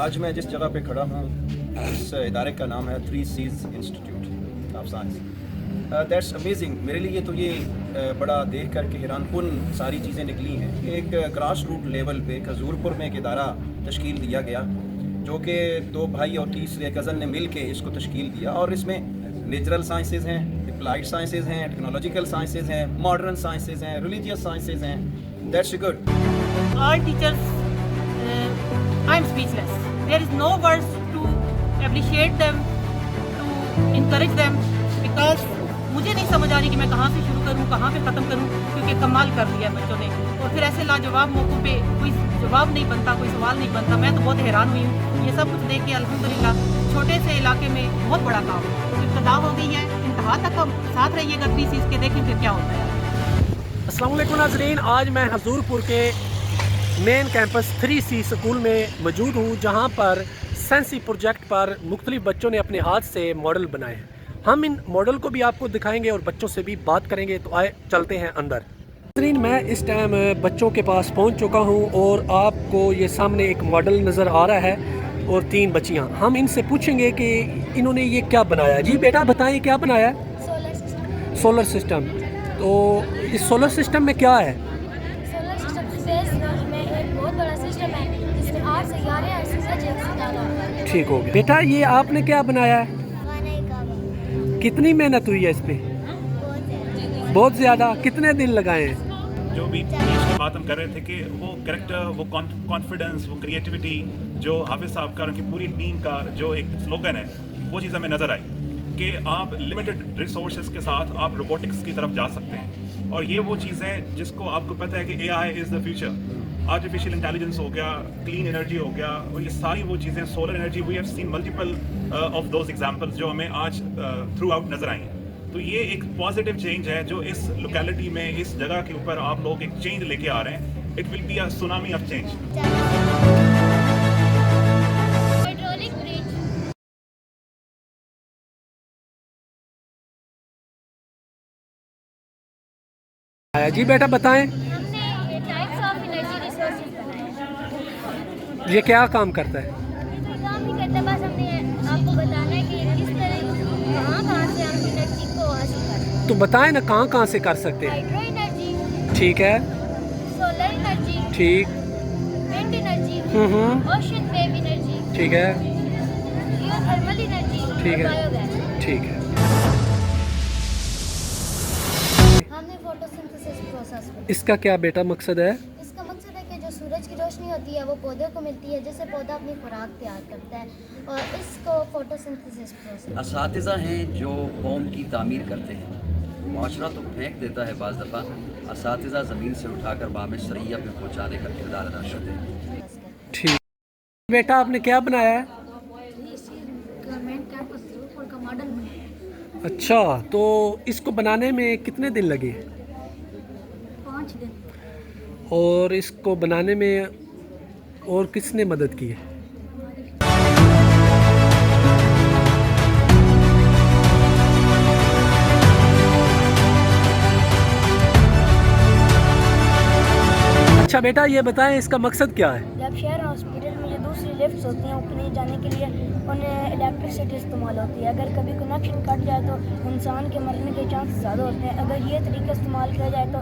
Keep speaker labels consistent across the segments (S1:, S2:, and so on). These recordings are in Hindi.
S1: आज मैं जिस जगह पे खड़ा हूँ इस इदारे का नाम है 3 C's institute of science. That's amazing. मेरे लिए तो ये बड़ा देख करके हैरानकुन सारी चीज़ें निकली हैं कि एक ग्रास रूट लेवल पे खजूरपुर में एक इदारा तश्कील दिया गया, जो कि 2 भाई और तीसरे कज़न ने मिल के इसको तश्कील दिया, और इसमें नेचुरल साइंसेज हैं, अप्लाइड साइंसेज हैं, टेक्नोलॉजिकल साइंसेज हैं, मॉडर्न साइंसेज हैं, रिलीजियस साइंसेज हैं। That's good.
S2: All teachers, I am speechless. There is no words to appreciate them, to encourage them, because मुझे नहीं समझ आ रही कि मैं कहाँ से शुरू करूँ, कहाँ पे ख़त्म करूँ, क्योंकि कमाल कर दिया है बच्चों ने। और फिर ऐसे लाजवाब मौक़ों पे कोई जवाब नहीं बनता, कोई सवाल नहीं बनता। मैं तो बहुत हैरान हुई हूँ ये सब कुछ देख के। अल्हम्दुलिल्लाह छोटे से इलाके में बहुत बड़ा काम इब्तिदा हो गई है। इंतहा तक हम साथ रहिएगा 3 C's के, देखें फिर क्या होता है।
S3: अस्सलाम वालेकुम नाज़रीन, आज मैं हजूरपुर के मेन कैंपस 3C स्कूल में मौजूद हूँ, जहाँ पर सेंसी प्रोजेक्ट पर मुख्तलिफ बच्चों ने अपने हाथ से मॉडल बनाए हैं। हम इन मॉडल को भी आपको दिखाएंगे और बच्चों से भी बात करेंगे। तो आए चलते हैं अंदर। नाज़रीन, मैं इस टाइम बच्चों के पास पहुँच चुका हूँ और आपको ये सामने एक मॉडल नज़र आ रहा है और 3 बच्चियाँ। हम इनसे पूछेंगे कि इन्होंने ये क्या बनाया। जी बेटा बताएं क्या बनाया है? Solar system. तो इस सोलर सिस्टम में क्या है?
S4: सोलर सिस्टम स्पेस में एक बहुत बड़ा सिस्टम है जिसमें 8 सितारे हैं, सूरज एक सितारा।
S3: ठीक हो गया। बेटा ये आपने क्या बनाया है?
S4: खाने का
S3: कितनी मेहनत हुई है इस पे? बहुत ज़्यादा। कितने दिन लगाए हैं?
S5: जो भी चीज़ की बात हम कर रहे थे कि वो कैरेक्टर, वो कॉन्फिडेंस, वो क्रिएटिविटी जो हाफिज़ साहब का, उनकी पूरी टीम का जो एक स्लोगन है, वो चीज़ हमें नज़र आई कि आप लिमिटेड रिसोर्सेज के साथ आप रोबोटिक्स की तरफ जा सकते हैं। और ये वो चीज़ है जिसको आपको पता है कि AI is the future. Artificial intelligence हो गया, क्लीन एनर्जी हो गया, और ये सारी वो चीज़ें, solar energy, we have seen multiple of those examples जो हमें आज थ्रू आउट नज़र आई हैं। तो ये एक पॉजिटिव चेंज है जो इस लोकेलिटी में, इस जगह के ऊपर आप लोग एक चेंज लेके आ रहे हैं। It will be a tsunami of change.
S4: Hydraulic bridge.
S3: जी बेटा बताएं
S4: हमने टाइप्स ऑफ एनर्जी रिसोर्सेज बनाए।
S3: ये क्या काम करता है?
S4: काम नहीं करता, बस हमने आपको बताना है कि किस तरह कहाँ से हम एनर्जी को हासिल करें।
S3: तो बताएं ना कहाँ से कर सकते हैं?
S4: हाइड्रो एनर्जी,
S3: ठीक है।
S4: सोलर एनर्जी,
S3: ठीक।
S4: Wind energy, ocean wave energy,
S3: ठीक है।
S4: जियोथर्मल एनर्जी,
S3: ठीक है।
S4: बायोगैस।
S3: ठीक है।
S4: हमने फोटोसिंथेसिस प्रोसेस बनाया।
S3: इसका क्या बेटा मकसद है?
S4: इसका मकसद है कि जो सूरज की रोशनी होती है वो पौधे को मिलती है, जिससे पौधा अपनी खुराक तैयार करता है, और इसको फोटोसिंथेसिस प्रोसेस।
S6: असातिज़ा हैं जो कौम की तामीर करते हैं। माशरा तो फेंक देता है बाज़ दफ़ा, असातिज़ा ज़मीन से उठाकर बाम सरैया पे पहुँचाने का किरदार अदा करते हैं।
S3: ठीक। बेटा आपने क्या बनाया है?
S4: गवर्नमेंट कैंपस जयपुर का मॉडल बनाया।
S3: अच्छा, तो इसको बनाने में कितने दिन लगे?
S4: 5 दिन।
S3: और इसको बनाने में और किसने मदद की है? अच्छा बेटा ये बताएं इसका मकसद क्या है?
S4: जब शहर हॉस्पिटल में जो दूसरी लिफ्ट्स होती हैं ऊपर नीचे जाने के लिए उन्हें इलेक्ट्रिसिटी इस्तेमाल होती है। अगर कभी कनेक्शन कट जाए तो इंसान के मरने के चांस ज़्यादा होते हैं। अगर ये तरीका इस्तेमाल किया जाए तो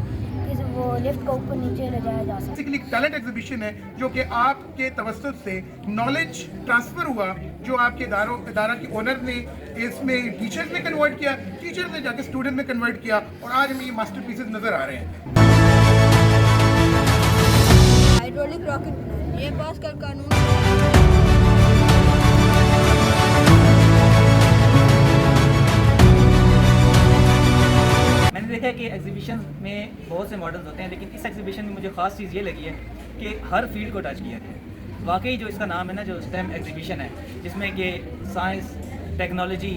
S4: वो लिफ्ट को ऊपर नीचे ले जाया जा सकता है।
S7: बेसिकली टैलेंट एग्जीबिशन है जो कि आपके तवज्जुह से नॉलेज ट्रांसफ़र हुआ, जो आपके इदारा के ओनर ने इसमें टीचर्स में कन्वर्ट किया, टीचर ने जाके स्टूडेंट में कन्वर्ट किया, और आज हमें ये मास्टरपीसेस नज़र आ रहे हैं।
S4: हाइड्रोलिक रॉकेट, ये पास्कल कानून।
S8: मैंने देखा है कि एग्जीबिशन में बहुत से मॉडल्स होते हैं, लेकिन इस एग्जीबिशन में मुझे ख़ास चीज़ ये लगी है कि हर फील्ड को टच किया है। वाकई जो इसका नाम है ना, जो स्टेम एग्जीबिशन है, जिसमें कि साइंस, टेक्नोलॉजी,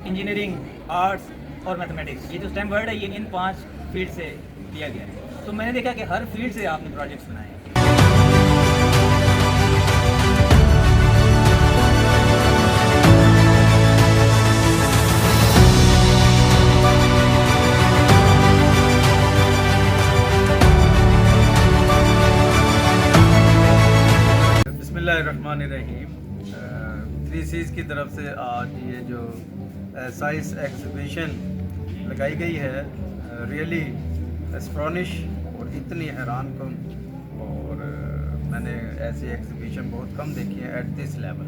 S8: इंजीनियरिंग, आर्ट्स और मैथमेटिक्स, ये जो स्टेम वर्ड है ये इन 5 फील्ड से दिया गया है। तो मैंने देखा कि हर फील्ड से आपने प्रोजेक्ट्स बनाए हैं।
S1: बिस्मिल्लाहिर्रहमानिर्रहीम।
S9: बिस्मिल्लाहिर्रहमानिर्रहीम। 3Cs की तरफ से आज ये जो साइंस एग्जीबिशन लगाई गई है, रियली एस्ट्रॉनिश और इतनी हैरान कन, और मैंने ऐसी एग्जीबिशन बहुत कम देखी है at this level.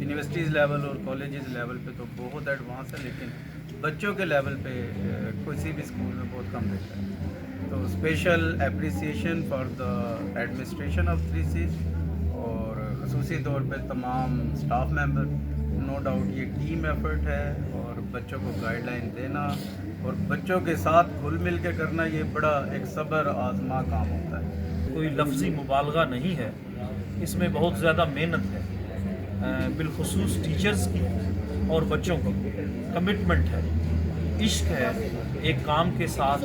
S9: Universities level और कॉलेजेस लेवल पे तो बहुत एडवांस है, लेकिन बच्चों के लेवल पे किसी भी स्कूल में बहुत कम देखा है। तो special appreciation for the administration of 3Cs और ख़ुसूसी तौर पे तमाम स्टाफ मेंबर। नो डाउट ये टीम एफर्ट है, और बच्चों को गाइडलाइन देना और बच्चों के साथ घुल मिल के करना, ये बड़ा एक सब्र आजमा काम होता है।
S10: कोई लफ्ज़ी मुबालगा नहीं है, इसमें बहुत ज़्यादा मेहनत है, बिलखुसूस टीचर्स की और बच्चों की कमिटमेंट है, इश्क है, एक काम के साथ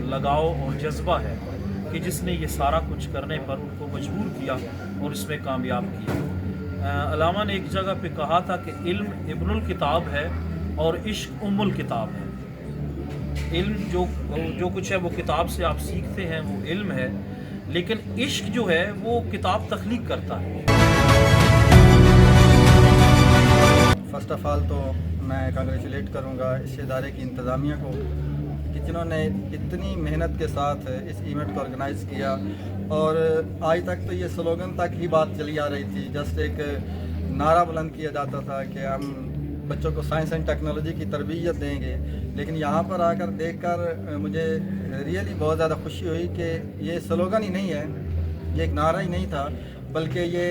S10: लगाव और जज्बा है कि जिसने ये सारा कुछ करने पर उनको मजबूर किया और इसमें कामयाब किया। अलामा ने एक जगह पे कहा था कि इल्म इब्नुल किताब है और इश्क उम्मुल किताब है। इल्म जो कुछ है वो किताब से आप सीखते हैं, वो इल्म है, लेकिन इश्क जो है वो किताब तख्लीक करता है।
S11: फ़र्स्ट ऑफ़ ऑल तो मैं कांग्रेचुलेट करूंगा इस इदारे की इंतज़ामिया को कि जिन्होंने इतनी मेहनत के साथ इस इवेंट को ऑर्गेनाइज़ किया। और आज तक तो ये स्लोगन तक ही बात चली आ रही थी, जस्ट एक नारा बुलंद किया जाता था कि हम बच्चों को साइंस एंड टेक्नोलॉजी की तरबियत देंगे, लेकिन यहाँ पर आकर देखकर मुझे रियली बहुत ज़्यादा खुशी हुई कि ये स्लोगन ही नहीं है, ये एक नारा ही नहीं था, बल्कि ये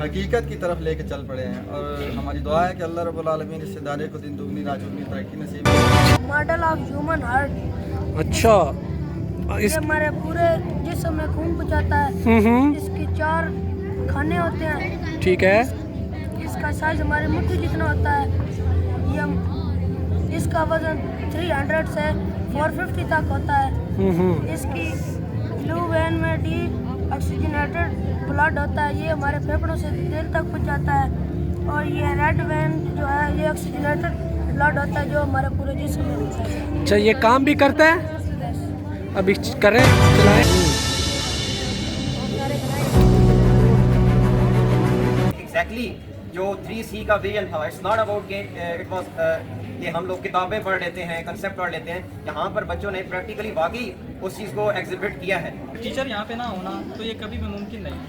S11: हकीकत की तरफ लेके चल पड़े हैं। और हमारी दुआ है कि अल्लाह रब्बुल आलमीन इस इदारे को दिन दुगनी रात चौगुनी तरक्की नसीब करे।
S4: Model of human heart.
S3: अच्छा,
S4: ये हमारे पूरे जिस्म में खून पहुंचाता है। इसके 4 खाने होते हैं।
S3: ठीक है।
S4: इसका साइज हमारे मुट्ठी जितना होता है। ये इसका वजन 300 से 450 तक होता है। इसकी ब्लू वेन में डी ऑक्सीजनेटेड ब्लड होता है, ये हमारे फेफड़ों से दिल तक पहुंचाता है। और ये रेड वेन जो है ये ऑक्सीजनेटेड ब्लड होता है, जो हमारे पूरे जिस्म में होता है।
S3: अच्छा, ये काम भी करता है? अभी करें, चलाएं।
S12: एग्जैक्टली जो 3C का विजन था, it's not about it was कि हम लोग किताबें पढ़ लेते हैं, कंसेप्ट पढ़ लेते हैं। यहाँ पर बच्चों ने प्रैक्टिकली वाकई उस चीज़ को एग्जिबिट किया है।
S8: टीचर यहाँ पे ना होना तो ये कभी भी मुमकिन नहीं है,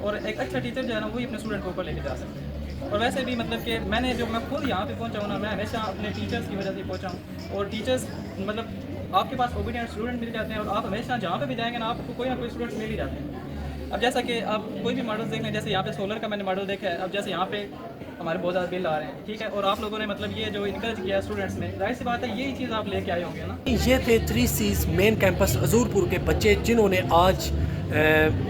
S8: और एक अच्छा टीचर जो है ना वही अपने स्टूडेंट को ऊपर लेके जा सकते हैं। और वैसे भी मतलब कि मैं खुद यहाँ पे पहुँचा हूँ ना, मैं हमेशा अपने टीचर्स की वजह से पहुँचा हूँ। और टीचर्स मतलब आपके पास ओबीडियंट स्टूडेंट मिल जाते हैं, और आप हमेशा जहाँ पे भी जाएंगे ना आपको कोई ना कोई स्टूडेंट मिल ही जाते हैं। अब जैसा कि आप कोई भी मॉडल देख लें, जैसे यहाँ पे सोलर का मैंने मॉडल देखा है। अब जैसे यहाँ पे हमारे बहुत ज़्यादा बिल आ रहे हैं, ठीक है, और आप लोगों ने मतलब ये जो इनकरेज किया स्टूडेंट्स ने, जाहिर सी बात है यही चीज़ आप लेके आए होंगे ना।
S3: ये थे 3Cs मेन कैंपस हजूरपुर के बच्चे, जिन्होंने आज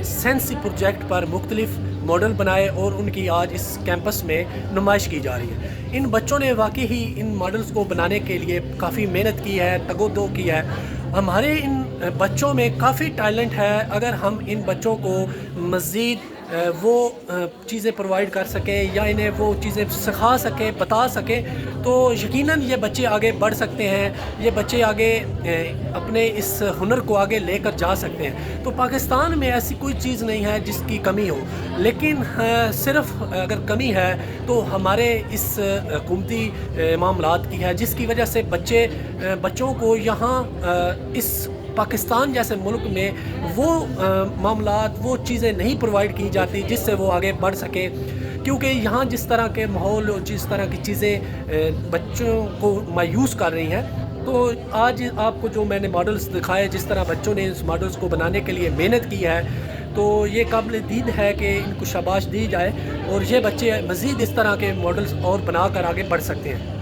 S3: सेंसी प्रोजेक्ट पर मुख्तलिफ मॉडल बनाए और उनकी आज इस कैंपस में नुमाइश की जा रही है। इन बच्चों ने वाकई ही इन मॉडल्स को बनाने के लिए काफ़ी मेहनत की है, तगोदो की है। हमारे इन बच्चों में काफ़ी टैलेंट है। अगर हम इन बच्चों को मज़ीद वो चीज़ें प्रोवाइड कर सकें या इन्हें वो चीज़ें सिखा सकें, बता सकें, तो यकीनन ये बच्चे आगे बढ़ सकते हैं। ये बच्चे आगे अपने इस हुनर को आगे लेकर जा सकते हैं। तो पाकिस्तान में ऐसी कोई चीज़ नहीं है जिसकी कमी हो, लेकिन सिर्फ अगर कमी है तो हमारे इस हुकूमती मामलात की है, जिसकी वजह से बच्चों को यहाँ इस पाकिस्तान जैसे मुल्क में वो मामलात, वो चीज़ें नहीं प्रोवाइड की जाती जिससे वो आगे बढ़ सके। क्योंकि यहाँ जिस तरह के माहौल और जिस तरह की चीज़ें बच्चों को मायूस कर रही हैं, तो आज आपको जो मैंने मॉडल्स दिखाए, जिस तरह बच्चों ने इस मॉडल्स को बनाने के लिए मेहनत की है, तो ये काबिल दीद है कि इनको शाबाश दी जाए और ये बच्चे मज़ीद इस तरह के मॉडल्स और बनाकर आगे बढ़ सकते हैं।